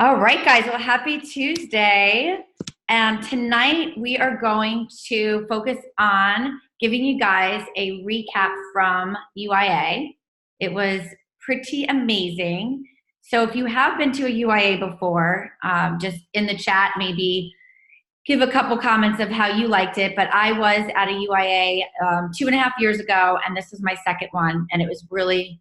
All right, guys. Well, happy Tuesday. And tonight we are going to focus on giving you guys a recap from UIA. It was pretty amazing. So if you have been to a UIA before, just in the chat, maybe give a couple comments of how you liked it. But I was at a UIA 2.5 years ago, and this was my second one, and it was really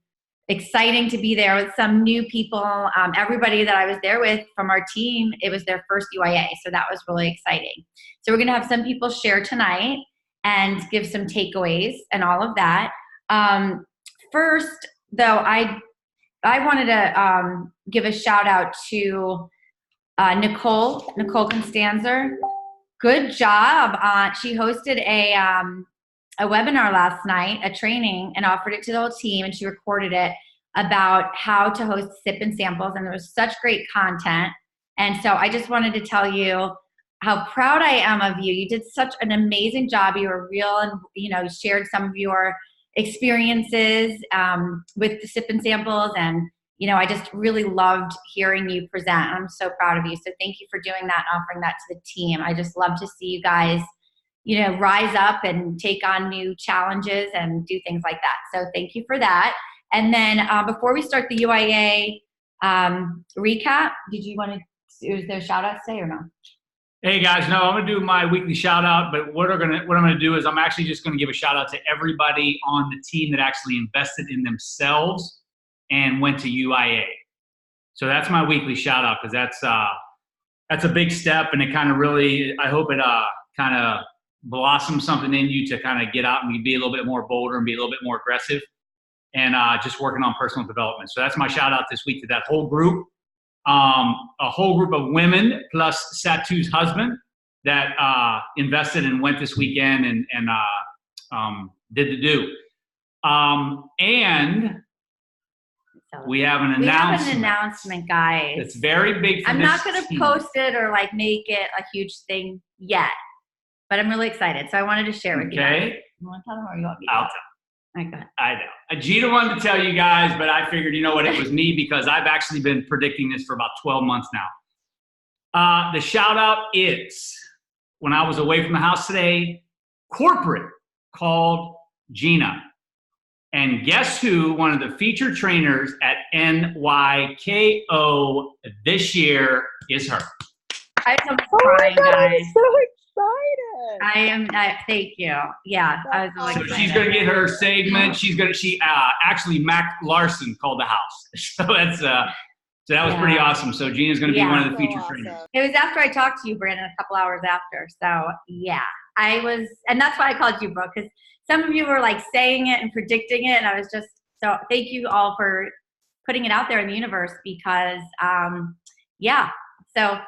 exciting to be there with some new people. Everybody that I was there with from our team, it was their first UIA, so that was really exciting. So we're gonna have some people share tonight and give some takeaways and all of that. First, though, I wanted to give a shout out to Nicole Constanzer. Good job. She hosted a webinar last night, a training, and offered it to the whole team, and she recorded it about how to host sip and samples, and there was such great content. And so I just wanted to tell you how proud I am of you. You did such an amazing job. You were real, and you shared some of your experiences with the sip and samples, and I just really loved hearing you present. I'm so proud of you. So thank you for doing that and offering that to the team. I just love to see you guys rise up and take on new challenges and do things like that. So thank you for that. And then before we start the UIA recap, is there shout outs today or no? Hey guys, no, I'm gonna do my weekly shout out, but what I'm gonna do is I'm actually just gonna give a shout out to everybody on the team that actually invested in themselves and went to UIA. So that's my weekly shout out, because that's a big step, and it kind of really, I hope it kind of blossom something in you to kind of get out and be a little bit more bolder and be a little bit more aggressive, and just working on personal development. So that's my shout out this week to that whole group, a whole group of women plus Satu's husband that invested and went this weekend and did the do. And we have an announcement. We have an announcement, guys. It's very big for I'm not going to post it or make it a huge thing yet, but I'm really excited. So I wanted to share with you guys. You want to tell them or you want me to? I'll tell. All right, go ahead. I know. Gina wanted to tell you guys, but I figured, you know what, it was me, because I've actually been predicting this for about 12 months now. The shout out is, when I was away from the house today, corporate called Gina. And guess who? One of the featured trainers at NYKO this year is her. I'm crying, guys. I'm so excited. I am. Thank you. Yeah, I was really excited. So she's gonna get her segment. She actually Mac Larson called the house. So that was pretty awesome. So Gina's gonna be one of the featured trainers. It was after I talked to you, Brandon, a couple hours after. So yeah, I was, and that's why I called you, Brooke, because some of you were saying it and predicting it, and I was just, so thank you all for putting it out there in the universe, because yeah, so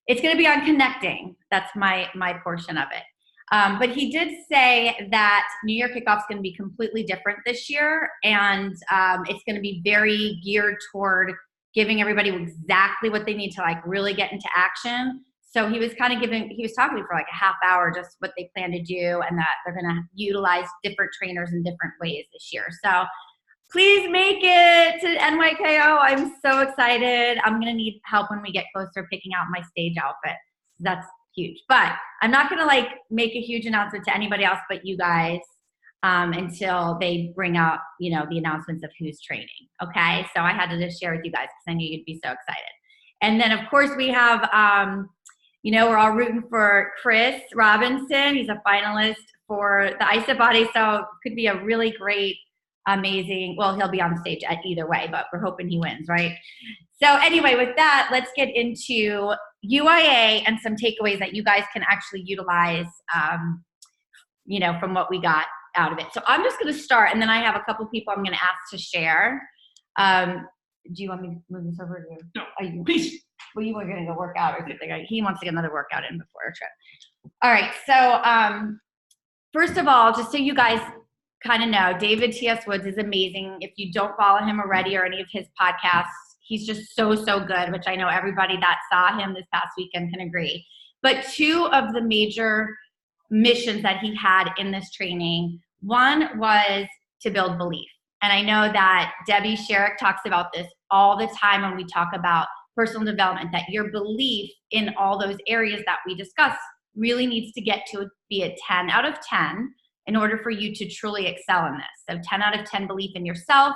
it's going to be on connecting. That's my portion of it. But he did say that New Year Kickoff's going to be completely different this year, and it's going to be very geared toward giving everybody exactly what they need to really get into action. So he was kind of he was talking to me for a half hour, just what they plan to do, and that they're going to utilize different trainers in different ways this year. So please make it to NYKO. I'm so excited. I'm going to need help when we get closer picking out my stage outfit. That's huge. But I'm not going to make a huge announcement to anybody else but you guys until they bring out, the announcements of who's training. Okay? So I had to just share with you guys because I knew you'd be so excited. And then, of course, we have we're all rooting for Chris Robinson. He's a finalist for the ISA body, so it could be a really great, amazing, well, he'll be on stage at either way, but we're hoping he wins, right? So anyway, with that, let's get into UIA and some takeaways that you guys can actually utilize, from what we got out of it. So I'm just going to start, and then I have a couple people I'm going to ask to share. Do you want me to move this over to you? No, please. Well, you were going to go work out or something. He wants to get another workout in before our trip. All right. So first of all, just so you guys kind of know, David T.S. Woods is amazing. If you don't follow him already or any of his podcasts, he's just so good, which I know everybody that saw him this past weekend can agree. But two of the major missions that he had in this training, one was to build belief. And I know that Debbie Sherrick talks about this all the time when we talk about personal development, that your belief in all those areas that we discussed really needs to get to be a 10 out of 10 in order for you to truly excel in this. So 10 out of 10 belief in yourself,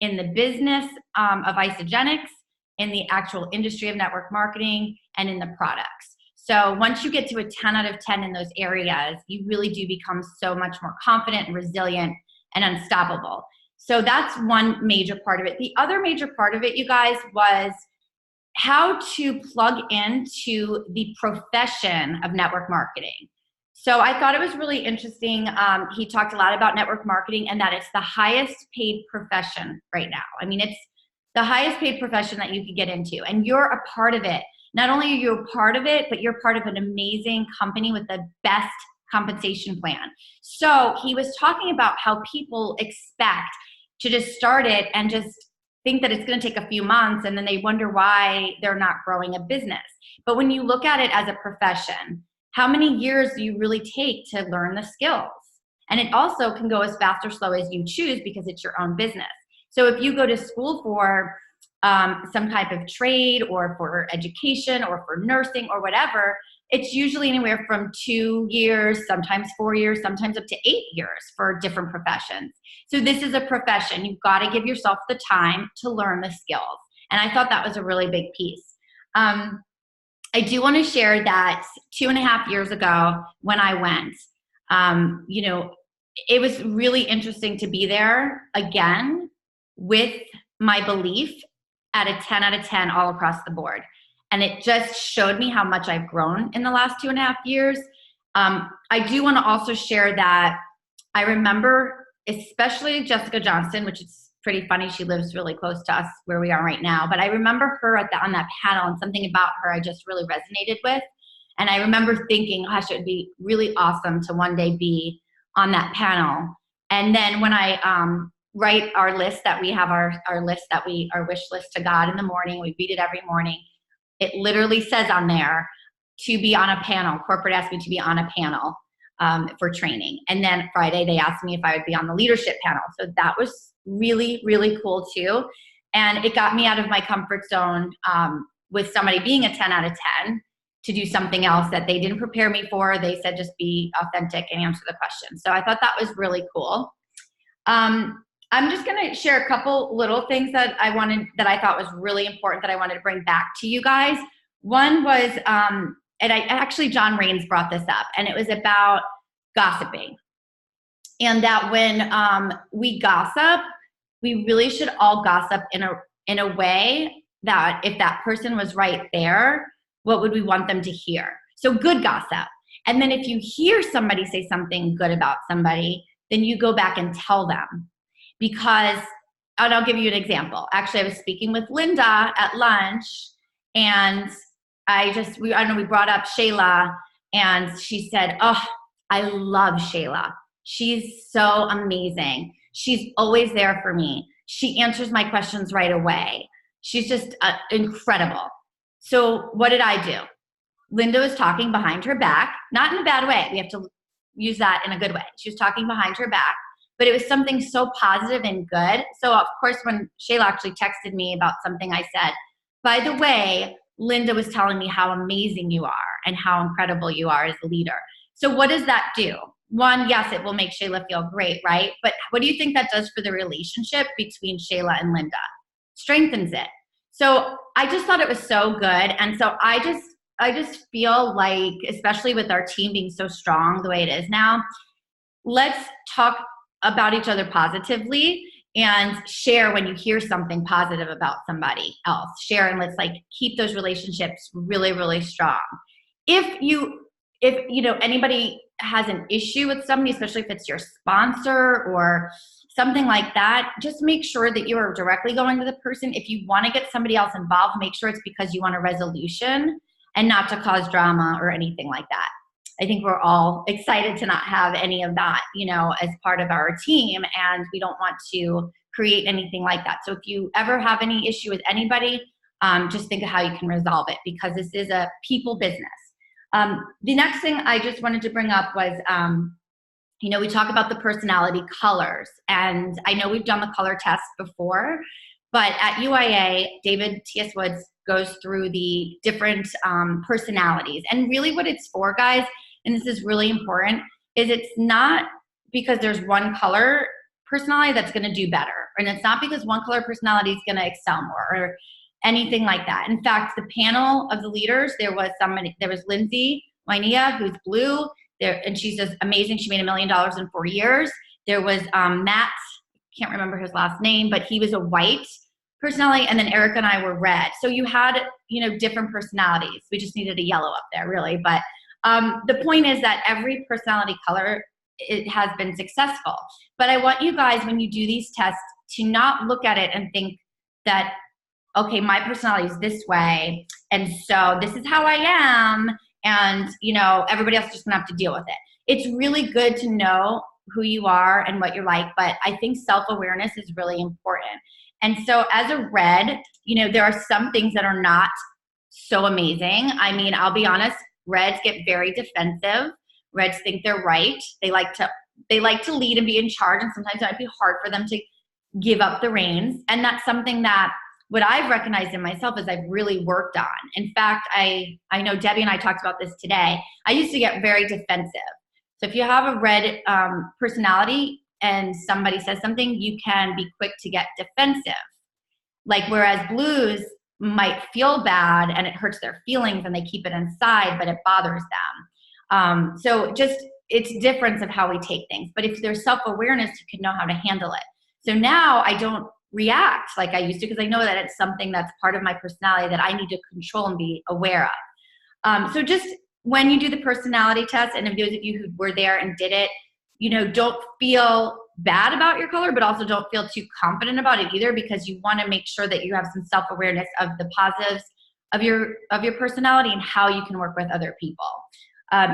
in the business of Isogenics, in the actual industry of network marketing, and in the products. So once you get to a 10 out of 10 in those areas, you really do become so much more confident and resilient and unstoppable. So that's one major part of it. The other major part of it, you guys, was how to plug into the profession of network marketing. So I thought it was really interesting. He talked a lot about network marketing and that it's the highest paid profession right now. I mean, it's the highest paid profession that you could get into, and you're a part of it. Not only are you a part of it, but you're part of an amazing company with the best compensation plan. So he was talking about how people expect to just start it and just think that it's going to take a few months, and then they wonder why they're not growing a business. But when you look at it as a profession, how many years do you really take to learn the skills? And it also can go as fast or slow as you choose because it's your own business. So if you go to school for some type of trade or for education or for nursing or whatever, it's usually anywhere from 2 years, sometimes 4 years, sometimes up to 8 years for different professions. So this is a profession. You've got to give yourself the time to learn the skills. And I thought that was a really big piece. I do want to share that 2.5 years ago when I went, it was really interesting to be there again with my belief at a 10 out of 10 all across the board. And it just showed me how much I've grown in the last 2.5 years. I do want to also share that I remember, especially Jessica Johnson, which is pretty funny. She lives really close to us where we are right now. But I remember her on that panel, and something about her I just really resonated with. And I remember thinking, gosh, it would be really awesome to one day be on that panel. And then when I write our list that we have, our wish list to God in the morning, we read it every morning. It literally says on there to be on a panel. Corporate asked me to be on a panel for training. And then Friday, they asked me if I would be on the leadership panel. So that was really, really cool too. And it got me out of my comfort zone with somebody being a 10 out of 10 to do something else that they didn't prepare me for. They said, just be authentic and answer the question. So I thought that was really cool. I'm just going to share a couple little things that I thought was really important that I wanted to bring back to you guys. One was, actually John Raines brought this up, and it was about gossiping. And that when we gossip, we really should all gossip in a way that if that person was right there, what would we want them to hear? So good gossip. And then if you hear somebody say something good about somebody, then you go back and tell them. Because, and I'll give you an example. Actually, I was speaking with Linda at lunch, and we brought up Shayla, and she said, oh, I love Shayla. She's so amazing. She's always there for me. She answers my questions right away. She's just incredible. So what did I do? Linda was talking behind her back, not in a bad way. We have to use that in a good way. She was talking behind her back, but it was something so positive and good. So of course, when Shayla actually texted me about something, I said, by the way, Linda was telling me how amazing you are and how incredible you are as a leader. So what does that do? One, yes, it will make Shayla feel great, right? But what do you think that does for the relationship between Shayla and Linda? Strengthens it. So I just thought it was so good. And so I just feel like, especially with our team being so strong the way it is now, let's talk about each other positively and share when you hear something positive about somebody else. Share, and let's keep those relationships really, really strong. If anybody has an issue with somebody, especially if it's your sponsor or something like that, just make sure that you are directly going to the person. If you want to get somebody else involved, make sure it's because you want a resolution and not to cause drama or anything like that. I think we're all excited to not have any of that, as part of our team, and we don't want to create anything like that. So if you ever have any issue with anybody, just think of how you can resolve it, because this is a people business. The next thing I just wanted to bring up was, we talk about the personality colors, and I know we've done the color test before, but at UIA, David T.S. Woods goes through the different personalities. And really what it's for, guys, and this is really important, is it's not because there's one color personality that's going to do better. And it's not because one color personality is going to excel more or anything like that. In fact, the panel of the leaders, there was Lindsay Wainia, who's blue, and she's just amazing. She made $1 million in 4 years. There was Matt, can't remember his last name, but he was a white personality, and then Erica and I were red. So you had, different personalities. We just needed a yellow up there, really. But the point is that every personality color, it has been successful. But I want you guys, when you do these tests, to not look at it and think that, okay, my personality is this way, and so this is how I am, and everybody else is just gonna have to deal with it. It's really good to know who you are and what you're like, but I think self-awareness is really important. And so as a red, there are some things that are not so amazing. I mean, I'll be honest, reds get very defensive. Reds think they're right. They like to lead and be in charge, and sometimes it might be hard for them to give up the reins. And that's something that what I've recognized in myself is I've really worked on. In fact, I know Debbie and I talked about this today. I used to get very defensive. So if you have a red personality and somebody says something, you can be quick to get defensive. Like whereas blues might feel bad and it hurts their feelings and they keep it inside, but it bothers them. So just it's difference of how we take things. But if there's self-awareness, you can know how to handle it. So now I don't react like I used to because I know that it's something that's part of my personality that I need to control and be aware of. So just when you do the personality test, and if those of you who were there and did it, don't feel bad about your color, but also don't feel too confident about it either, because you want to make sure that you have some self-awareness of the positives of your personality and how you can work with other people.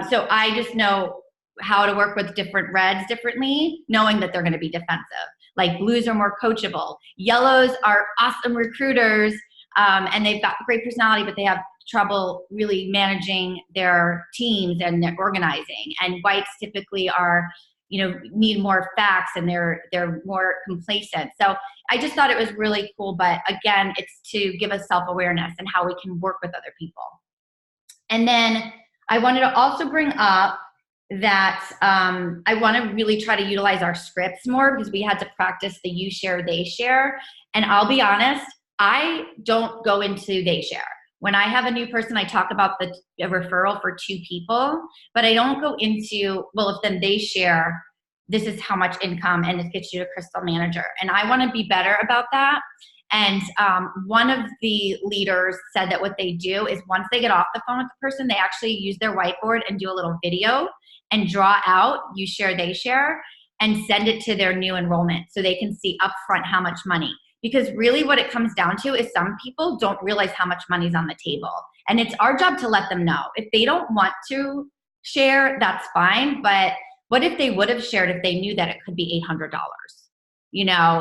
So I just know how to work with different reds differently, knowing that they're going to be defensive. Like blues are more coachable. Yellows are awesome recruiters, and they've got great personality, but they have trouble really managing their teams and their organizing. And whites typically are, need more facts, and they're more complacent. So I just thought it was really cool. But again, it's to give us self-awareness and how we can work with other people. And then I wanted to also bring up that I want to really try to utilize our scripts more, because we had to practice the you share, they share. And I'll be honest, I don't go into they share. When I have a new person, I talk about the referral for 2 people, but I don't go into, well, if then they share, this is how much income, and it gets you to Crystal Manager. And I want to be better about that. And one of the leaders said that what they do is once they get off the phone with the person, they actually use their whiteboard and do a little video and draw out you share, they share, and send it to their new enrollment so they can see upfront how much money. Because really what it comes down to is some people don't realize how much money's on the table. And it's our job to let them know. If they don't want to share, that's fine. But what if they would have shared if they knew that it could be $800,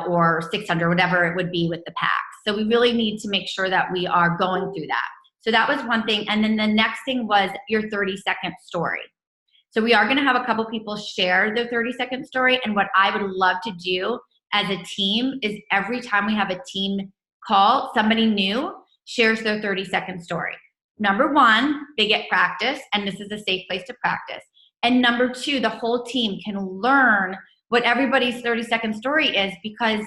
or $600, whatever it would be with the packs. So we really need to make sure that we are going through that. So that was one thing. And then the next thing was your 30-second story. So we are going to have a couple people share their 30-second story. And what I would love to do as a team is every time we have a team call, somebody new shares their 30-second story. Number 1, they get practice, and this is a safe place to practice. And number 2, the whole team can learn what everybody's 30-second story is, because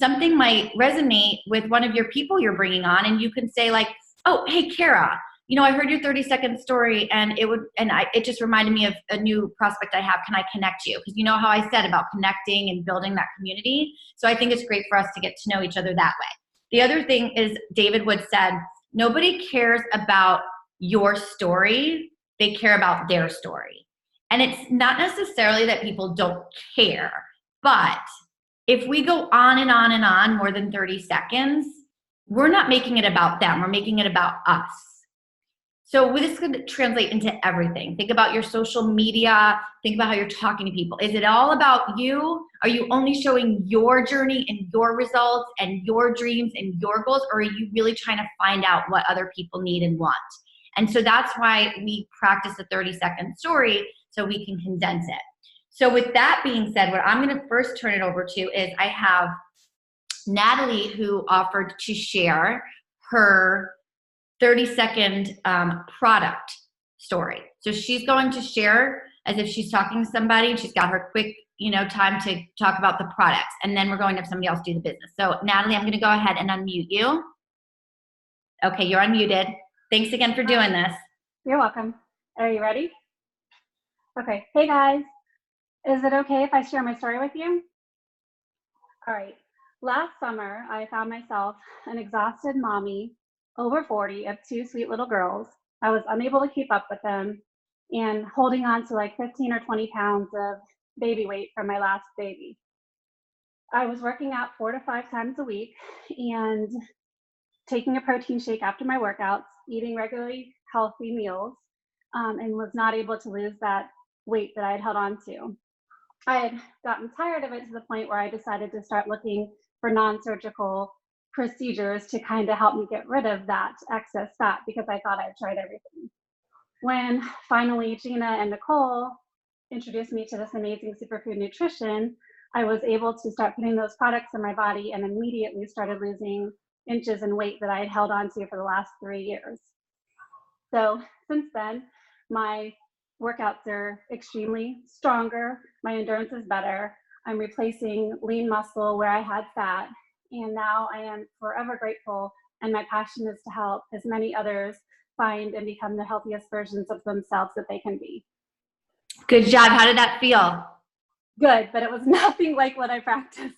something might resonate with one of your people you're bringing on, and you can say like, oh, hey, Kara, I heard your 30-second story, and it just reminded me of a new prospect I have. Can I connect you? Because you know how I said about connecting and building that community. So I think it's great for us to get to know each other that way. The other thing is David Wood said, nobody cares about your story. They care about their story. And it's not necessarily that people don't care, but if we go on and on and on more than 30 seconds, we're not making it about them. We're making it about us. So this could translate into everything. Think about your social media. Think about how you're talking to people. Is it all about you? Are you only showing your journey and your results and your dreams and your goals? Or are you really trying to find out what other people need and want? And so that's why we practice a 30-second story, so we can condense it. So with that being said, what I'm going to first turn it over to is I have Natalie, who offered to share her 30-second product story. So she's going to share as if she's talking to somebody. She's got her quick, time to talk about the products. And then we're going to have somebody else do the business. So Natalie, I'm going to go ahead and unmute you. Okay, you're unmuted. Thanks again for doing this. You're welcome. Are you ready? Okay. Hey guys, is it okay if I share my story with you? All right. Last summer, I found myself an exhausted mommy, over 40, of 2 sweet little girls. I was unable to keep up with them and holding on to like 15 or 20 pounds of baby weight from my last baby. I was working out 4 to 5 times a week and taking a protein shake after my workouts, eating regularly healthy meals, and was not able to lose that weight that I had held on to. I had gotten tired of it to the point where I decided to start looking for non-surgical procedures to kind of help me get rid of that excess fat because I thought I'd tried everything. When finally Gina and Nicole introduced me to this amazing superfood nutrition, I was able to start putting those products in my body and immediately started losing inches in weight that I had held on to for the last 3 years. So since then, my workouts are extremely stronger. My endurance is better. I'm replacing lean muscle where I had fat. And now I am forever grateful. And my passion is to help as many others find and become the healthiest versions of themselves that they can be. Good job. How did that feel? Good, but it was nothing like what I practiced.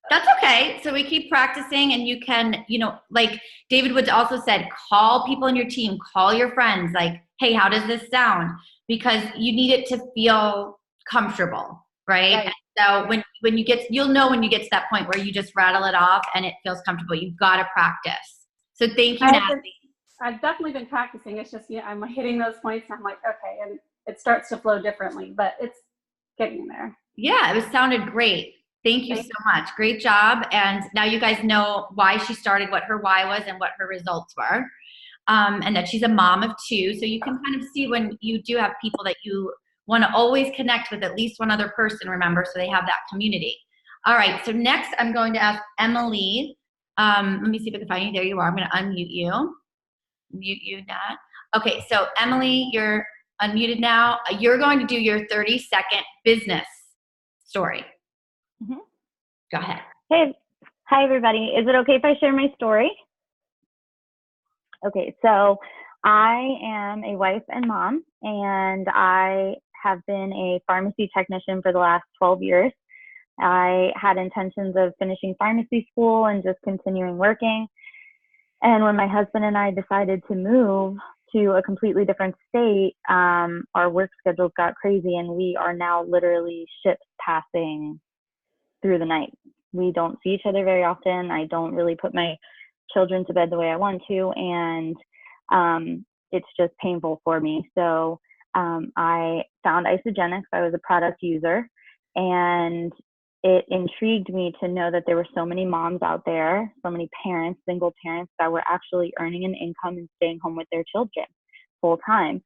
That's okay. So we keep practicing, and you can, like David Woods also said, call people in your team, call your friends, like, hey, how does this sound? Because you need it to feel comfortable, right? And so when you get, you'll know when you get to that point where you just rattle it off and it feels comfortable. You've got to practice. So thank you, Natalie. I've definitely been practicing. It's just, I'm hitting those points and I'm like, okay, and it starts to flow differently, but it's getting there. Yeah, it sounded great. Thank you so much. Great job. And now you guys know why she started, what her why was, and what her results were. And that she's a mom of 2. So you can kind of see when you do have people that you want to always connect with at least one other person, remember, so they have that community. All right. So next I'm going to ask Emily. Let me see if I can find you. There you are. I'm going to unmute you. Mute you, Nat. Okay. So Emily, you're unmuted now. You're going to do your 30-second business story. Mm-hmm. Go ahead. Hey, hi everybody. Is it okay if I share my story? Okay, so I am a wife and mom, and I have been a pharmacy technician for the last 12 years. I had intentions of finishing pharmacy school and just continuing working. And when my husband and I decided to move to a completely different state, our work schedules got crazy, and we are now literally ships passing through the night. We don't see each other very often. I don't really put my children to bed the way I want to, and it's just painful for me. So I found Isogenics. I was a product user, and it intrigued me to know that there were so many moms out there, so many parents, single parents, that were actually earning an income and staying home with their children full time.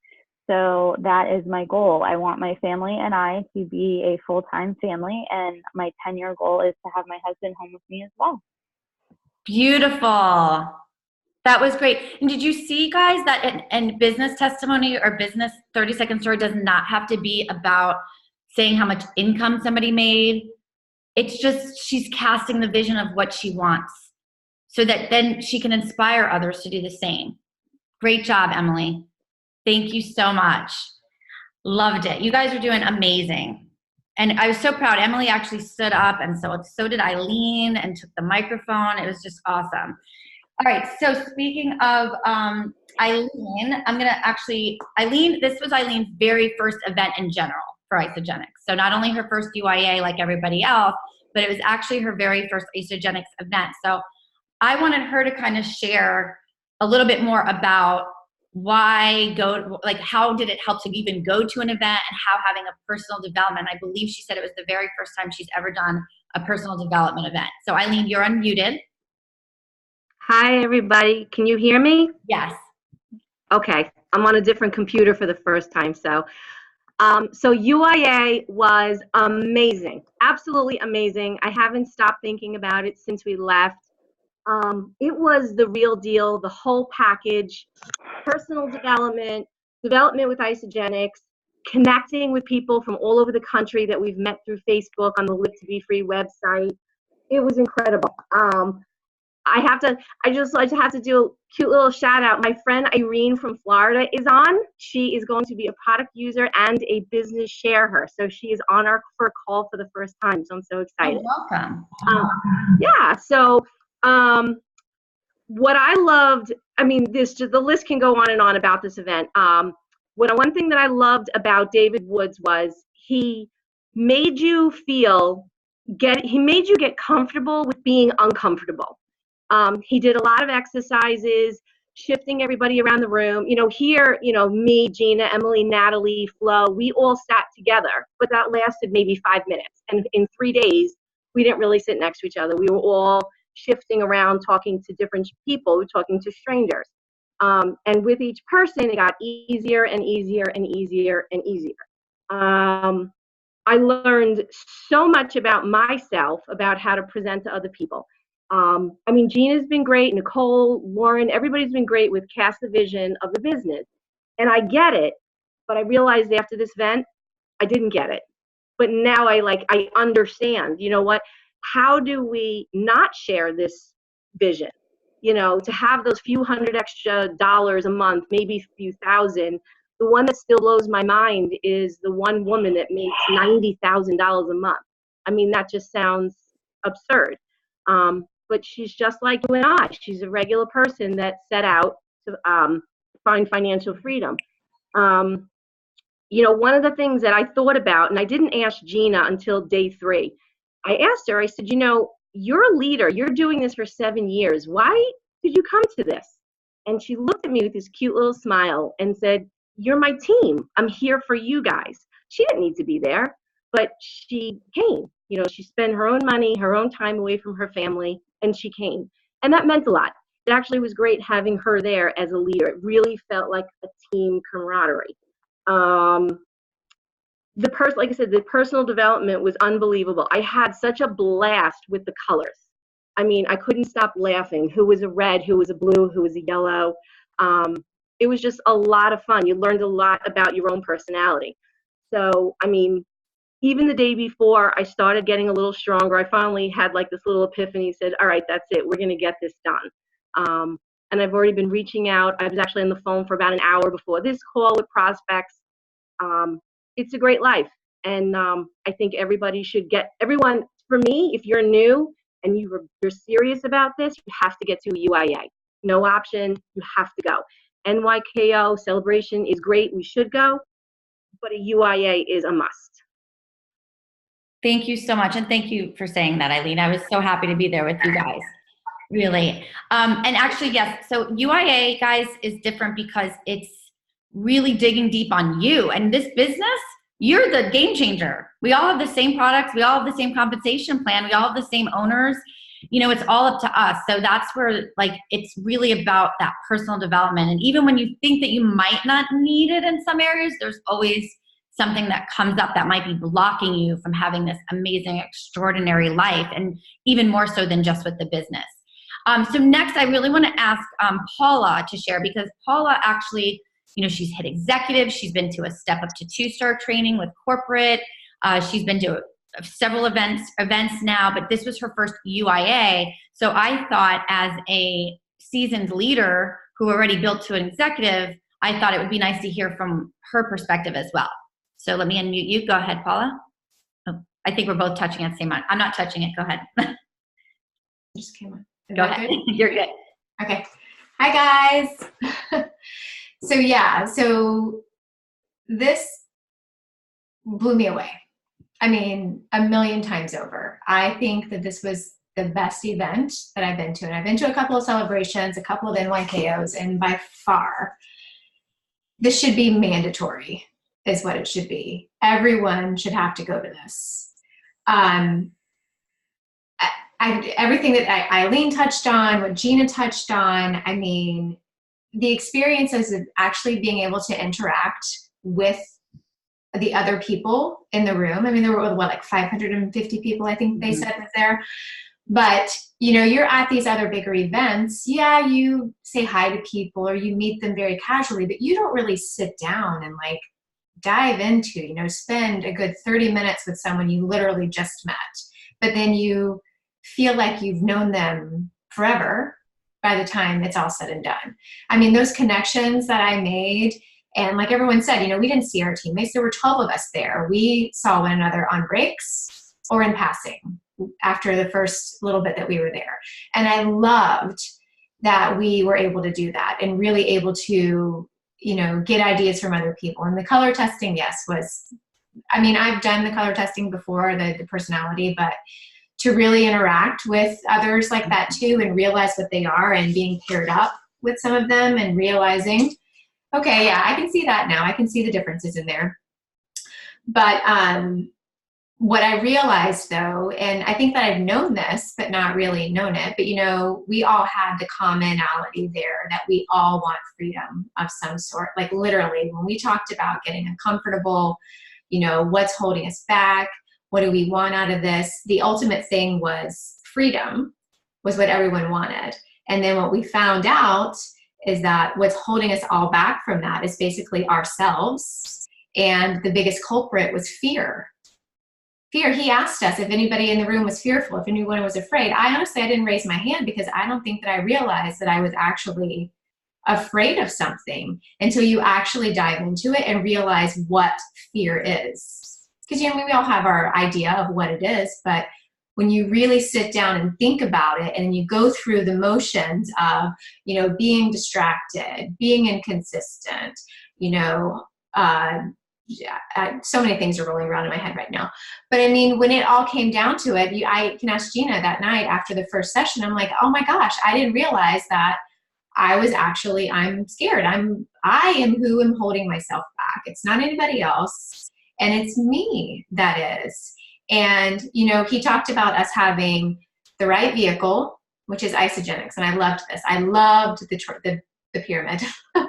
So that is my goal. I want my family and I to be a full-time family, and my 10-year goal is to have my husband home with me as well. Beautiful. That was great. And did you see, guys, that in business testimony or business 30-second story does not have to be about saying how much income somebody made. It's just she's casting the vision of what she wants so that then she can inspire others to do the same. Great job, Emily. Thank you so much. Loved it. You guys are doing amazing. And I was so proud. Emily actually stood up, and so did Eileen, and took the microphone. It was just awesome. All right, so speaking of Eileen, this was Eileen's very first event in general for Isogenics. So not only her first UIA like everybody else, but it was actually her very first Isogenics event. So I wanted her to kind of share a little bit more about how did it help to even go to an event, and how having a personal development, I believe she said it was the very first time she's ever done a personal development event. So Eileen, you're unmuted. Hi, everybody. Can you hear me? Yes. Okay. I'm on a different computer for the first time. So UIA was amazing. Absolutely amazing. I haven't stopped thinking about it since we left. It was the real deal, the whole package, personal development, development with Isogenics, connecting with people from all over the country that we've met through Facebook on the Live to Be Free website. It was incredible. I have to do a cute little shout out. My friend Irene from Florida is on. She is going to be a product user and a business share her. So she is on for a call for the first time. So I'm so excited. Oh, welcome. Yeah. So what I loved, I mean, the list can go on and on about this event. One thing that I loved about David Woods was he made you get comfortable with being uncomfortable. He did a lot of exercises, shifting everybody around the room. Here, me, Gina, Emily, Natalie, Flo, we all sat together, but that lasted maybe 5 minutes. And in 3 days, we didn't really sit next to each other. We were all shifting around, talking to different people, talking to strangers. And with each person, it got easier and easier and easier and easier. I learned so much about myself, about how to present to other people. Gina's been great, Nicole, Lauren, everybody's been great with cast the vision of the business. And I get it, but I realized after this event, I didn't get it. But now I understand, how do we not share this vision? To have those few $100 extra a month, maybe a few thousand. The one that still blows my mind is the one woman that makes $90,000 a month. That just sounds absurd. But she's just like you and I. She's a regular person that set out to find financial freedom. One of the things that I thought about, and I didn't ask Gina until day 3, I asked her, I said, you're a leader. You're doing this for 7 years. Why did you come to this? And she looked at me with this cute little smile and said, you're my team. I'm here for you guys. She didn't need to be there, but she came. She spent her own money, her own time away from her family, and she came. And that meant a lot. It actually was great having her there as a leader. It really felt like a team camaraderie. Like I said, the personal development was unbelievable. I had such a blast with the colors. I couldn't stop laughing. Who was a red, who was a blue, who was a yellow. It was just a lot of fun. You learned a lot about your own personality. So, even the day before I started getting a little stronger, I finally had this little epiphany, said, all right, that's it. We're going to get this done. And I've already been reaching out. I was actually on the phone for about an hour before this call with prospects. It's a great life. And I think everybody for me, if you're new and you're serious about this, you have to get to a UIA. No option, you have to go. NYKO celebration is great, we should go, but a UIA is a must. Thank you so much. And thank you for saying that, Eileen. I was so happy to be there with you guys. Really. And actually, yes. So UIA, guys, is different because it's really digging deep on you. And this business, you're the game changer. We all have the same products. We all have the same compensation plan. We all have the same owners. It's all up to us. So that's where it's really about that personal development. And even when you think that you might not need it in some areas, there's always something that comes up that might be blocking you from having this amazing, extraordinary life, and even more so than just with the business. So next, I really want to ask Paula to share, because Paula actually, she's hit executive. She's been to a step up to 2-star training with corporate. She's been to several events now, but this was her first UIA. So I thought, as a seasoned leader who already built to an executive, I thought it would be nice to hear from her perspective as well. So let me unmute you. Go ahead, Paula. Oh, I think we're both touching at the same time. I'm not touching it. Go ahead. Just came on. Is Go that ahead. good? You're good. Okay. Hi, guys. So this blew me away. A million times over. I think that this was the best event that I've been to. And I've been to a couple of celebrations, a couple of NYKOs, and by far, this should be mandatory, is what it should be. Everyone should have to go to this. Everything that Eileen touched on, what Gina touched on, the experiences of actually being able to interact with the other people in the room. There were 550 people, I think they said was there. But, you're at these other bigger events. Yeah, you say hi to people or you meet them very casually, but you don't really sit down and like dive into, spend a good 30 minutes with someone you literally just met. But then you feel like you've known them forever by the time it's all said and done. I mean, those connections that I made, and like everyone said, we didn't see our teammates. There were 12 of us there. We saw one another on breaks or in passing after the first little bit that we were there. And I loved that we were able to do that and really able to, get ideas from other people. And the color testing, yes, I've done the color testing before, the personality, but to really interact with others like that too and realize what they are and being paired up with some of them and realizing, okay, yeah, I can see that now. I can see the differences in there. But what I realized though, and I think that I've known this, but not really known it, but we all had the commonality there that we all want freedom of some sort. Like literally when we talked about getting uncomfortable, what's holding us back, what do we want out of this? The ultimate thing was freedom was what everyone wanted. And then what we found out is that what's holding us all back from that is basically ourselves. And the biggest culprit was fear. Fear. He asked us if anybody in the room was fearful, if anyone was afraid. I didn't raise my hand because I don't think that I realized that I was actually afraid of something until you actually dive into it and realize what fear is. Because, we all have our idea of what it is, but when you really sit down and think about it and you go through the motions of, being distracted, being inconsistent, so many things are rolling around in my head right now. But I mean, when it all came down to it, I can ask Gina that night after the first session, I'm like, oh my gosh, I didn't realize that I'm scared. I am who am holding myself back. It's not anybody else. And it's me that is. And, he talked about us having the right vehicle, which is isogenics. And I loved this. I loved the pyramid. But,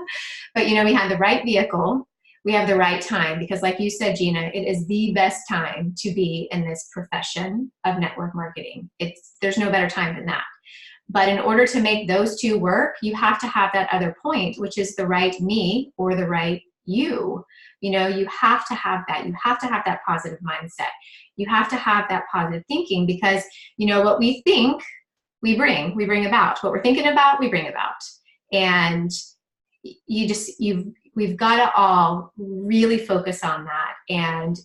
we had the right vehicle. We have the right time because like you said, Gina, it is the best time to be in this profession of network marketing. There's no better time than that. But in order to make those two work, you have to have that other point, which is the right me or the right you. You have to have that. You have to have that positive mindset. You have to have that positive thinking because, what we think, we bring about. What we're thinking about, we bring about. And we've got to all really focus on that and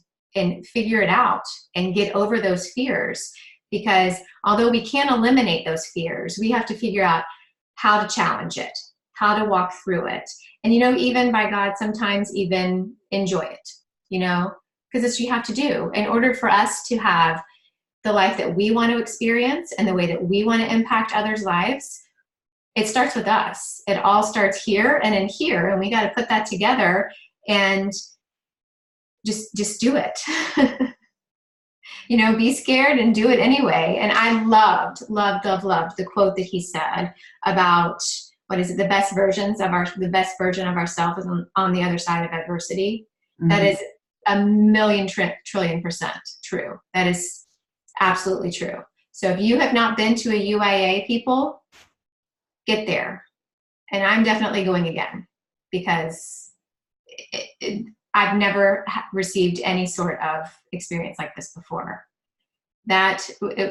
figure it out and get over those fears. Because although we can't eliminate those fears, we have to figure out how to challenge it, how to walk through it. And, even by God, sometimes even enjoy it, because it's what you have to do in order for us to have the life that we want to experience and the way that we want to impact others' lives. It starts with us. It all starts here and in here. And we got to put that together and just do it. Be scared and do it anyway. And I loved the quote that he said about, what is it? The best version of ourselves is on the other side of adversity. Mm-hmm. That is 1,000,000,000,000,000% true. That is absolutely true. So if you have not been to a UIA, people, get there. And I'm definitely going again because I've never received any sort of experience like this before.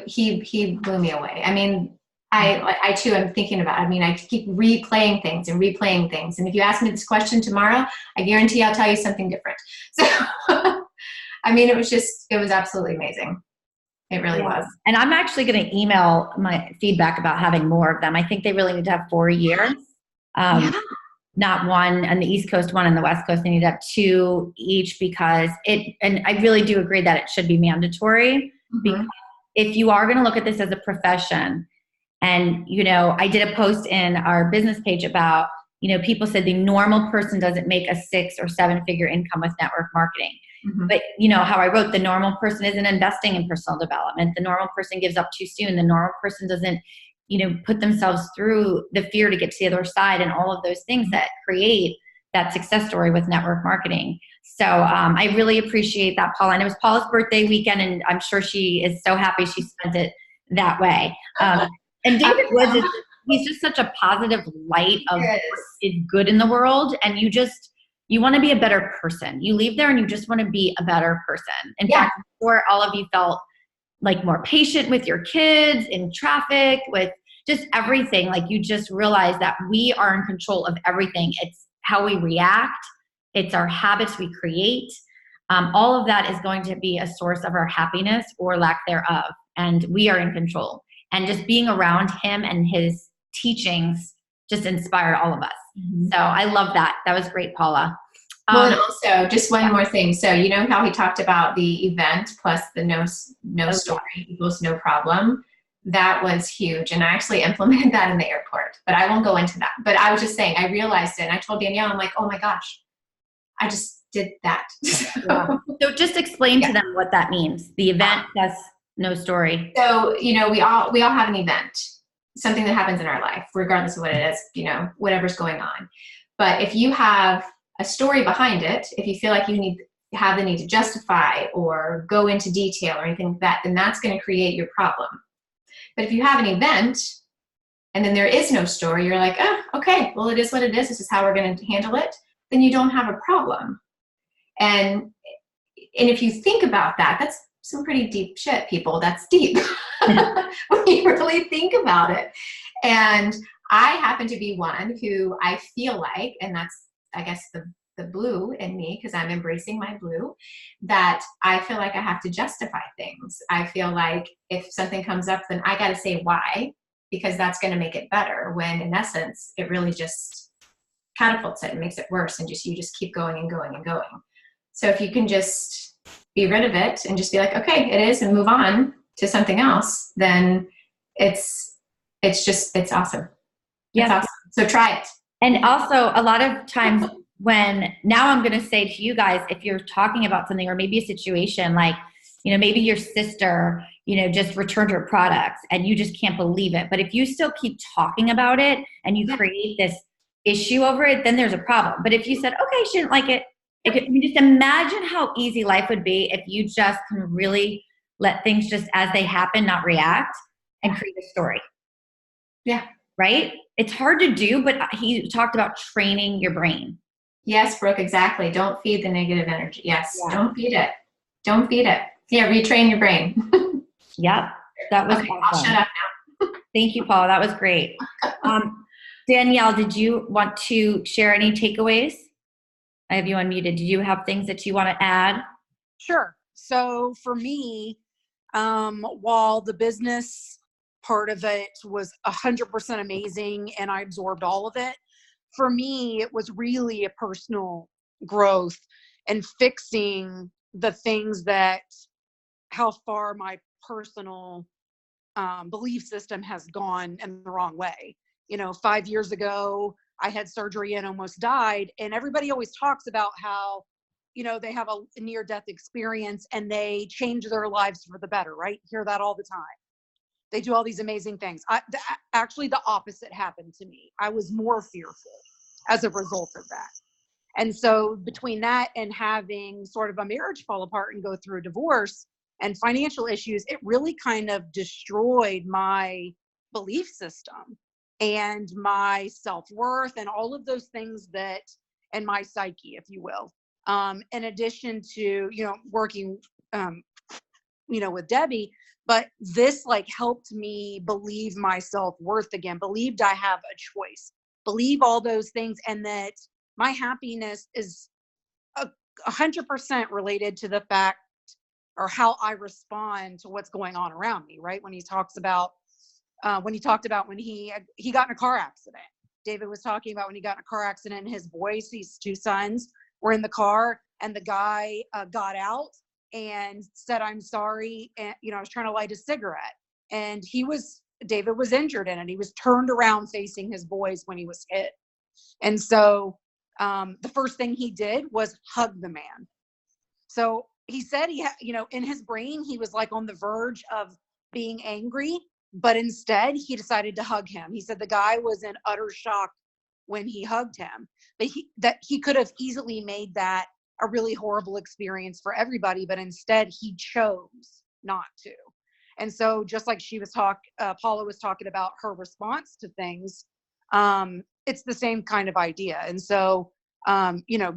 He blew me away. I mean, I too am thinking about, I keep replaying things. And if you ask me this question tomorrow, I guarantee I'll tell you something different. So, it was absolutely amazing. It really was. And I'm actually going to email my feedback about having more of them. I think they really need to have 4 years. Not one on the East Coast, one on the West Coast. They need to have 2 each because and I really do agree that it should be mandatory. Mm-hmm. Because if you are going to look at this as a profession, and, I did a post in our business page about, people said the normal person doesn't make a 6 or 7 figure income with network marketing. Mm-hmm. But how I wrote, the normal person isn't investing in personal development. The normal person gives up too soon. The normal person doesn't, put themselves through the fear to get to the other side and all of those things that create that success story with network marketing. So I really appreciate that, Paula. And it was Paula's birthday weekend, and I'm sure she is so happy she spent it that way. And David Woods he's just such a positive light of what is good in the world. And you want to be a better person. You leave there and you just want to be a better person. In fact, before all of you felt like more patient with your kids, in traffic, with just everything. Like you just realize that we are in control of everything. It's how we react. It's our habits we create. All of that is going to be a source of our happiness or lack thereof. And we are in control. And just being around him and his teachings just inspired all of us. Mm-hmm. So I love that. That was great, Paula. Well, and also just one more thing. So you know how he talked about the event plus the no story equals no problem? That was huge. And I actually implemented that in the airport, but I won't go into that. But I was just saying, I realized it. And I told Danielle, I'm like, oh my gosh, I just did that. So just explain to them what that means. The event plus no story. So, you know, we all have an event, something that happens in our life, regardless of what it is, you know, whatever's going on. But if you have a story behind it, if you feel like you have the need to justify or go into detail or anything like that, then that's going to create your problem. But if you have an event and then there is no story, you're like, oh, okay, well, it is what it is. This is how we're going to handle it. Then you don't have a problem. And if you think about that, that's some pretty deep shit, people. That's deep when you really think about it. And I happen to be one who I feel like, and that's, I guess, the blue in me, because I'm embracing my blue, that I feel like I have to justify things. I feel like if something comes up, then I got to say why, because that's going to make it better, when in essence, it really just catapults it and makes it worse, and you just keep going and going and going. So if you can just be rid of it and just be like, okay, it is, and move on to something else, then it's awesome. Yeah. It's awesome. So try it. And also a lot of times now I'm going to say to you guys, if you're talking about something or maybe a situation like, you know, maybe your sister, you know, just returned her products and you just can't believe it. But if you still keep talking about it and you create this issue over it, then there's a problem. But if you said, okay, she didn't like it, you just imagine how easy life would be if you just can really let things just as they happen, not react, and create a story. Yeah. Right? It's hard to do, but he talked about training your brain. Yes, Brooke, exactly. Don't feed the negative energy. Yes, don't feed it. Don't feed it. Yeah, retrain your brain. Yep, that was okay, awesome. I'll shut up now. Thank you, Paula. That was great. Danielle, did you want to share any takeaways? I have you unmuted. Do you have things that you want to add? Sure. So for me, while the business part of it was 100% amazing and I absorbed all of it, for me, it was really a personal growth and fixing the things that, how far my personal belief system has gone in the wrong way. You know, 5 years ago, I had surgery and almost died. And everybody always talks about how, you know, they have a near-death experience and they change their lives for the better, right? Hear that all the time. They do all these amazing things. Actually, the opposite happened to me. I was more fearful as a result of that. And so between that and having sort of a marriage fall apart and go through a divorce and financial issues, it really kind of destroyed my belief system and my self-worth and all of those things that, and my psyche, if you will. In addition to, you know, working, you know, with Debbie, but this like helped me believe my self-worth again, believed I have a choice, believe all those things, and that my happiness is 100% related to the fact or how I respond to what's going on around me, right? When he talks about, when he talked about when he got in a car accident, David was talking about when he got in a car accident and his boys, his two sons, were in the car and the guy got out and said, I'm sorry. And, you know, I was trying to light a cigarette and David was injured in it. He was turned around facing his boys when he was hit. And so the first thing he did was hug the man. So he said you know, in his brain, he was like on the verge of being angry, but instead he decided to hug him. He said the guy was in utter shock when he hugged him, but he could have easily made that a really horrible experience for everybody, but instead he chose not to. And so just like Paula was talking about her response to things, it's the same kind of idea. And so,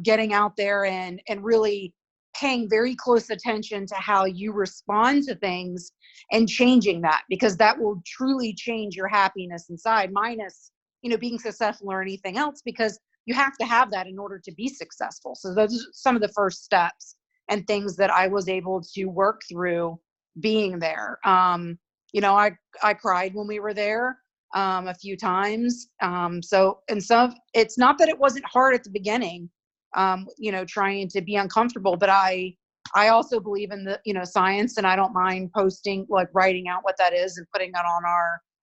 getting out there and really paying very close attention to how you respond to things and changing that, because that will truly change your happiness inside, minus, being successful or anything else, because you have to have that in order to be successful. So those are some of the first steps and things that I was able to work through being there. I cried when we were there a few times. It's not that it wasn't hard at the beginning, trying to be uncomfortable, but I also believe in the, science, and I don't mind posting, like writing out what that is and putting that on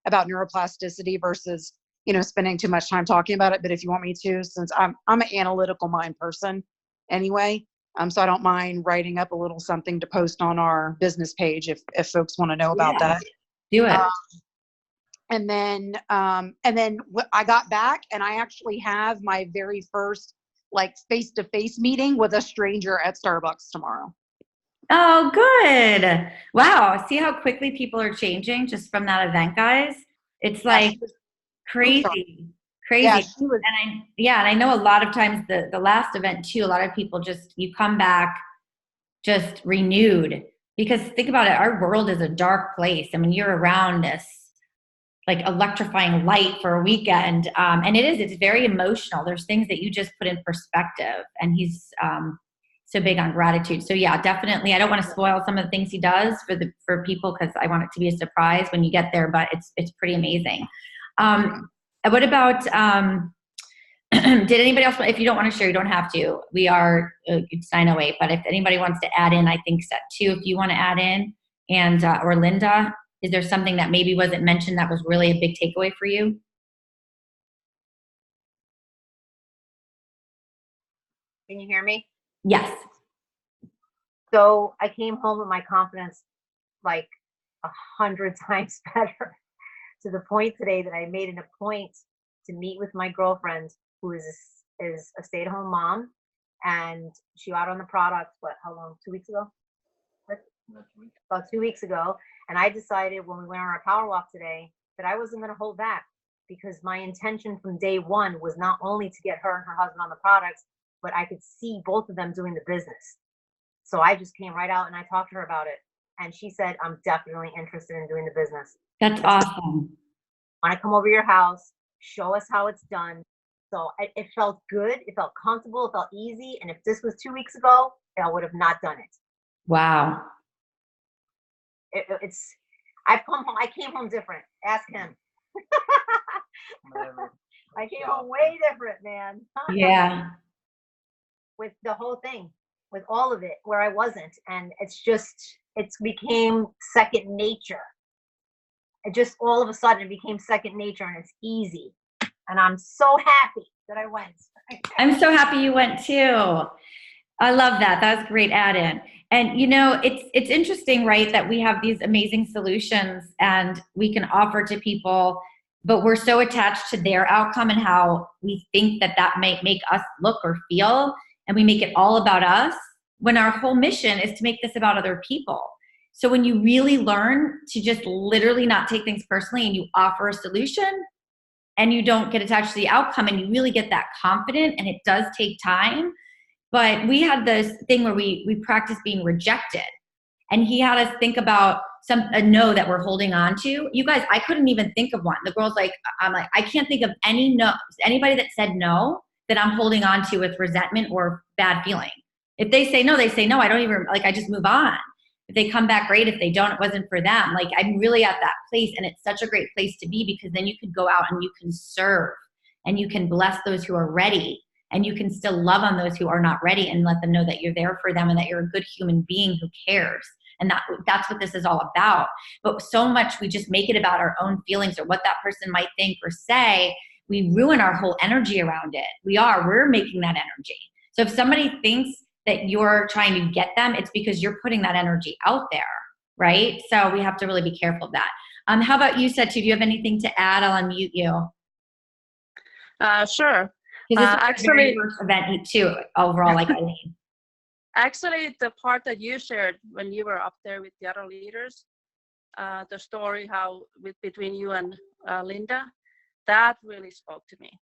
about neuroplasticity versus, spending too much time talking about it. But if you want me to, since I'm an analytical mind person anyway, so I don't mind writing up a little something to post on our business page if folks want to know about that. Do it. And then I got back, and I actually have my very first face-to-face meeting with a stranger at Starbucks tomorrow. Oh, good. Wow. See how quickly people are changing just from that event, guys? It's like crazy. Yeah, she was, and I know a lot of times the last event too, a lot of people you come back just renewed, because think about it. Our world is a dark place. I mean, you're around this like electrifying light for a weekend. And it's very emotional. There's things that you just put in perspective, and he's so big on gratitude. So yeah, definitely. I don't want to spoil some of the things he does for people, because I want it to be a surprise when you get there, but it's pretty amazing. What about, did anybody else, if you don't want to share, you don't have to. It's 9:08, but if anybody wants to add in, I think set 2, if you want to add in, and, or Linda, is there something that maybe wasn't mentioned that was really a big takeaway for you? Can you hear me? Yes. So I came home with my confidence like 100 times better, to the point today that I made it a point to meet with my girlfriend, who is a stay-at-home mom, and she got on the product, how long? 2 weeks ago? About 2 weeks ago. And I decided when we went on our power walk today that I wasn't going to hold back, because my intention from day one was not only to get her and her husband on the products, but I could see both of them doing the business. So I just came right out and I talked to her about it. And she said, I'm definitely interested in doing the business. That's awesome. I want to come over to your house, show us how it's done. So it felt good. It felt comfortable. It felt easy. And if this was 2 weeks ago, I would have not done it. Wow. I came home different. Ask him. I came home way different, man. Yeah. With the whole thing, with all of it, where I wasn't. And it became second nature. It just all of a sudden it became second nature, and it's easy. And I'm so happy that I went. I'm so happy you went too. I love that. That was a great add-in. And it's interesting, right, that we have these amazing solutions and we can offer to people, but we're so attached to their outcome and how we think that might make us look or feel, and we make it all about us, when our whole mission is to make this about other people. So when you really learn to just literally not take things personally, and you offer a solution and you don't get attached to the outcome, and you really get that confident, and it does take time. But we had this thing where we practiced being rejected, and he had us think about a no that we're holding on to. You guys, I couldn't even think of one. The girl's like, I'm like, I can't think of any no, anybody that said no that I'm holding on to with resentment or bad feeling. If they say no, they say no. I don't even, I just move on. If they come back, great. If they don't, it wasn't for them. I'm really at that place, and it's such a great place to be, because then you can go out and you can serve, and you can bless those who are ready, and you can still love on those who are not ready, and let them know that you're there for them and that you're a good human being who cares. And that's what this is all about. But so much we just make it about our own feelings or what that person might think or say. We ruin our whole energy around it. We're making that energy. So if somebody thinks that you're trying to get them, it's because you're putting that energy out there, right? So we have to really be careful of that. How about you, Setu? Do you have anything to add? I'll unmute you. Sure. Because this is Actually, the very first event too, overall, like Eileen. Actually, the part that you shared when you were up there with the other leaders, the story how between you and Linda, that really spoke to me.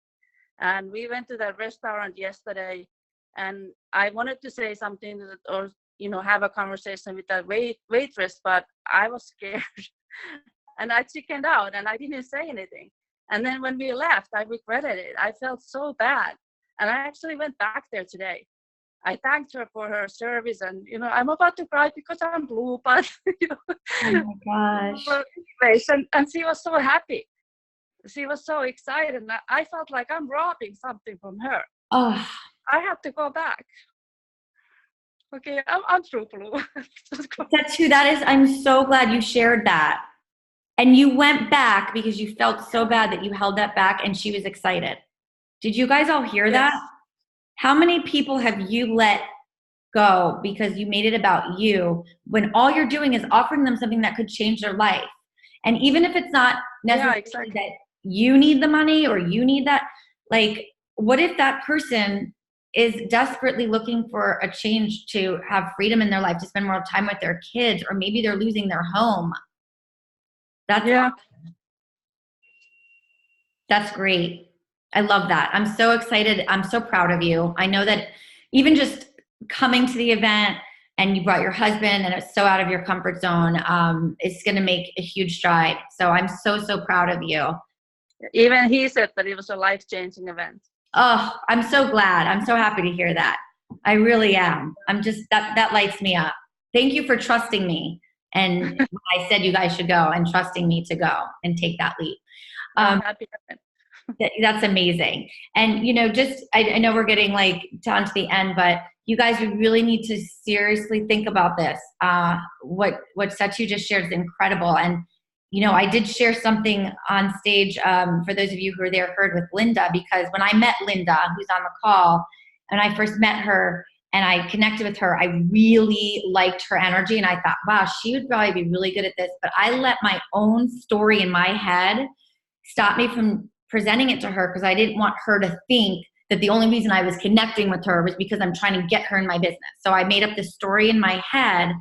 And we went to that restaurant yesterday, and I wanted to say something or have a conversation with that waitress, but I was scared, and I chickened out, and I didn't say anything. And then when we left, I regretted it. I felt so bad, and I actually went back there today. I thanked her for her service, and I'm about to cry because I'm blue, but Oh my gosh. but anyways, and she was so happy. She was so excited, and I felt like I'm robbing something from her. Oh, I have to go back. Okay, I'm through, blue. I'm so glad you shared that. And you went back because you felt so bad that you held that back, and she was excited. Did you guys all hear that? How many people have you let go because you made it about you when all you're doing is offering them something that could change their life? And even if it's not necessarily that you need the money or you need that, like, what if that person is desperately looking for a change to have freedom in their life, to spend more time with their kids, or maybe they're losing their home? That's great. I love that. I'm so excited. I'm so proud of you. I know that even just coming to the event, and you brought your husband, and it's so out of your comfort zone, it's going to make a huge stride. So I'm so, so proud of you. Even he said that it was a life-changing event. Oh, I'm so glad. I'm so happy to hear that. I really am. I'm just, that lights me up. Thank you for trusting me. And when I said you guys should go, and trusting me to go and take that leap. I'm happy. That's amazing. And, I know we're getting down to the end, but you guys, we really need to seriously think about this. What Setu just shared is incredible. And, I did share something on stage, for those of you who were there, heard with Linda, because when I met Linda, who's on the call, and I first met her and I connected with her, I really liked her energy. And I thought, wow, she would probably be really good at this. But I let my own story in my head stop me from presenting it to her, because I didn't want her to think that the only reason I was connecting with her was because I'm trying to get her in my business. So I made up this story in my head,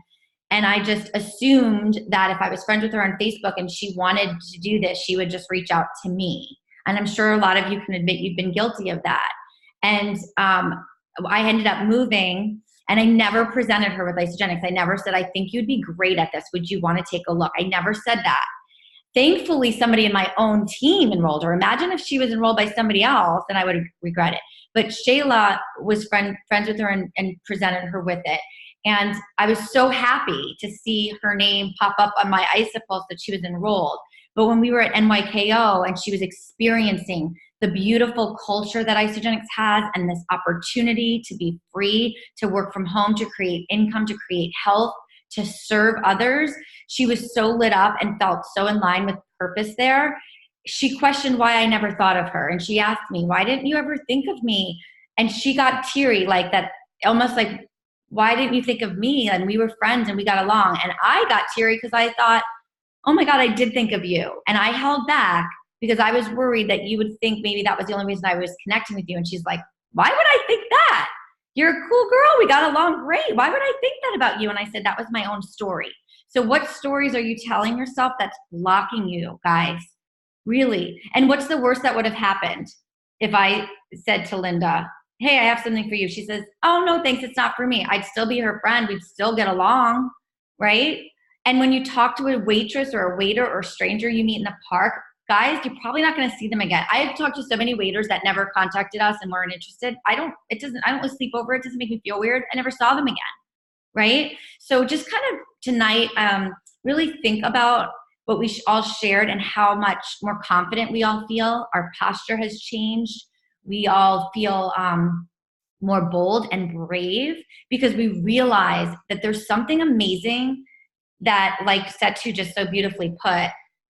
and I just assumed that if I was friends with her on Facebook and she wanted to do this, she would just reach out to me. And I'm sure a lot of you can admit you've been guilty of that. And I ended up moving, and I never presented her with Isogenics. I never said, I think you'd be great at this. Would you want to take a look? I never said that. Thankfully, somebody in my own team enrolled her. Imagine if she was enrolled by somebody else, and I would regret it. But Shayla was friends with her and presented her with it. And I was so happy to see her name pop up on my Isopulse that she was enrolled. But when we were at NYKO and she was experiencing the beautiful culture that Isogenics has, and this opportunity to be free, to work from home, to create income, to create health, to serve others, she was so lit up and felt so in line with purpose there. She questioned why I never thought of her. And she asked me, why didn't you ever think of me? And she got teary, like that, almost like, why didn't you think of me? And we were friends and we got along. And I got teary because I thought, oh my God, I did think of you. And I held back because I was worried that you would think maybe that was the only reason I was connecting with you. And she's like, why would I think that? You're a cool girl. We got along great. Why would I think that about you? And I said, that was my own story. So what stories are you telling yourself that's blocking you, guys? Really? And what's the worst that would have happened if I said to Linda, hey, I have something for you? She says, oh, no, thanks. It's not for me. I'd still be her friend. We'd still get along, right? And when you talk to a waitress or a waiter or a stranger you meet in the park, guys, you're probably not going to see them again. I have talked to so many waiters that never contacted us and weren't interested. I don't really sleep over. It doesn't make me feel weird. I never saw them again, right? So just kind of tonight, really think about what we all shared and how much more confident we all feel. Our posture has changed. We all feel more bold and brave because we realize that there's something amazing that, like Setu just so beautifully put,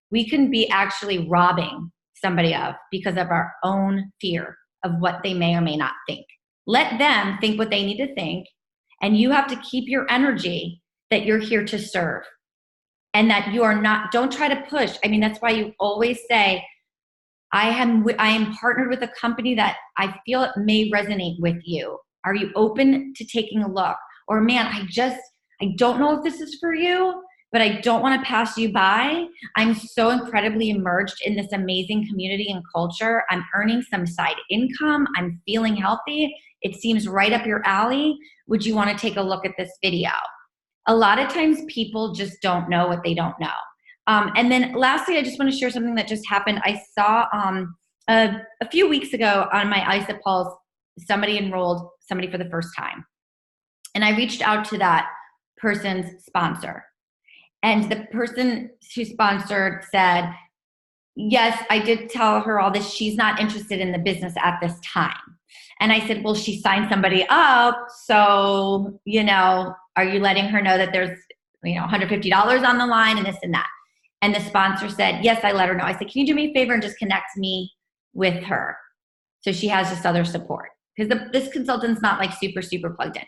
we can be actually robbing somebody of because of our own fear of what they may or may not think. Let them think what they need to think, and you have to keep your energy that you're here to serve and that you are not, don't try to push. I mean, that's why you always say, I am partnered with a company that I feel it may resonate with you. Are you open to taking a look? Or man, I don't know if this is for you, but I don't want to pass you by. I'm so incredibly immersed in this amazing community and culture. I'm earning some side income. I'm feeling healthy. It seems right up your alley. Would you want to take a look at this video? A lot of times people just don't know what they don't know. And then lastly, I just want to share something that just happened. I saw a few weeks ago on my ISA Pulse, somebody enrolled somebody for the first time. And I reached out to that person's sponsor. And the person who sponsored said, yes, I did tell her all this. She's not interested in the business at this time. And I said, well, she signed somebody up. So, you know, are you letting her know that there's, you know, $150 on the line and this and that? And the sponsor said, yes, I let her know. I said, can you do me a favor and just connect me with her so she has this other support? Because this consultant's not like super, super plugged in.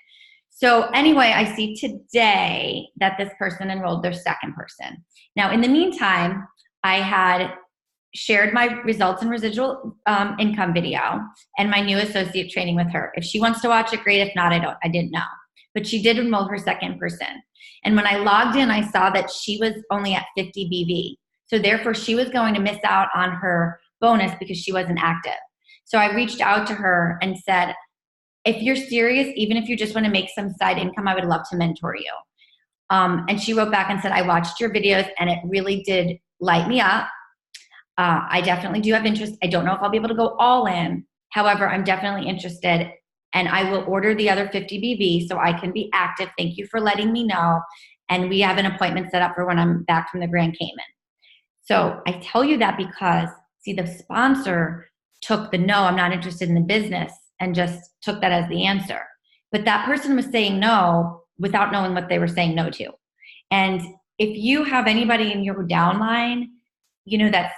So anyway, I see today that this person enrolled their second person. Now, in the meantime, I had shared my results and residual income video and my new associate training with her. If she wants to watch it, great. If not, I didn't know. But she did enroll her second person. And when I logged in, I saw that she was only at 50 BV. So therefore, she was going to miss out on her bonus because she wasn't active. So I reached out to her and said, if you're serious, even if you just want to make some side income, I would love to mentor you. And she wrote back and said, I watched your videos and it really did light me up. I definitely do have interest. I don't know if I'll be able to go all in. However, I'm definitely interested and I will order the other 50 BV so I can be active. Thank you for letting me know. And we have an appointment set up for when I'm back from the Grand Cayman. So I tell you that because, see, the sponsor took the no, I'm not interested in the business and just took that as the answer. But that person was saying no without knowing what they were saying no to. And if you have anybody in your downline, you know, that's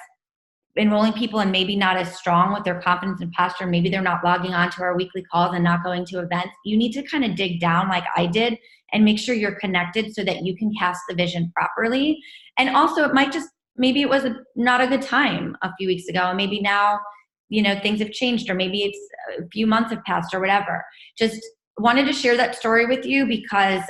enrolling people and maybe not as strong with their confidence and posture, maybe they're not logging on to our weekly calls and not going to events, you need to kind of dig down like I did and make sure you're connected so that you can cast the vision properly. And also it might just, maybe it was not a good time a few weeks ago, and maybe now, you know, things have changed, or maybe it's a few months have passed or whatever. Just wanted to share that story with you because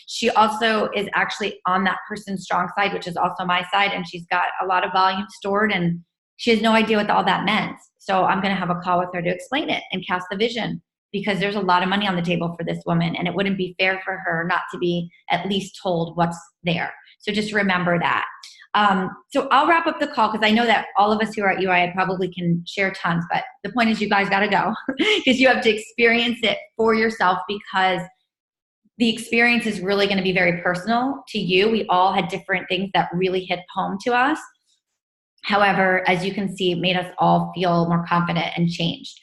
she also is actually on that person's strong side, which is also my side, and she's got a lot of volume stored and she has no idea what all that meant. So I'm going to have a call with her to explain it and cast the vision, because there's a lot of money on the table for this woman and it wouldn't be fair for her not to be at least told what's there. So just remember that. So I'll wrap up the call because I know that all of us who are at UIA probably can share tons, but the point is you guys got to go because you have to experience it for yourself, because the experience is really going to be very personal to you. We all had different things that really hit home to us. However, as you can see, it made us all feel more confident and changed.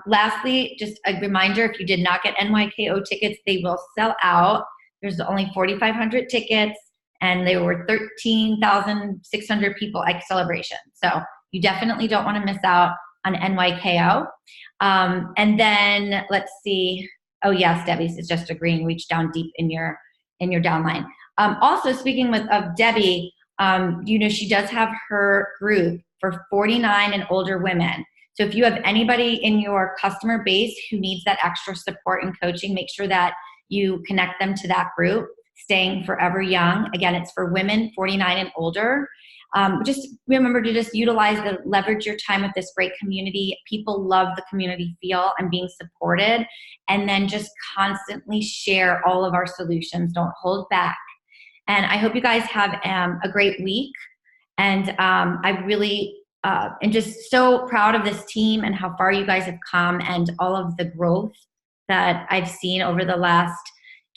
Lastly, just a reminder, if you did not get NYKO tickets, they will sell out. There's only 4,500 tickets. And there were 13,600 people at Celebration. So you definitely don't want to miss out on NYKO. And then let's see. Oh yes, Debbie's is just agreeing. Reach down deep in your downline. Also, speaking of Debbie, you know, she does have her group for 49 and older women. So if you have anybody in your customer base who needs that extra support and coaching, make sure that you connect them to that group. Staying Forever Young. Again, it's for women 49 and older. Just remember to just leverage your time with this great community. People love the community feel and being supported. And then just constantly share all of our solutions. Don't hold back. And I hope you guys have a great week. And I really am just so proud of this team and how far you guys have come and all of the growth that I've seen over the last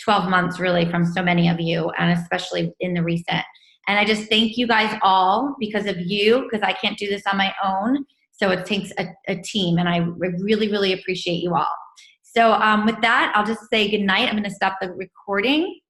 12 months, really, from so many of you, and especially in the recent. And I just thank you guys all because of you, because I can't do this on my own. So it takes a team, and I really, really appreciate you all. So with that, I'll just say good night. I'm going to stop the recording,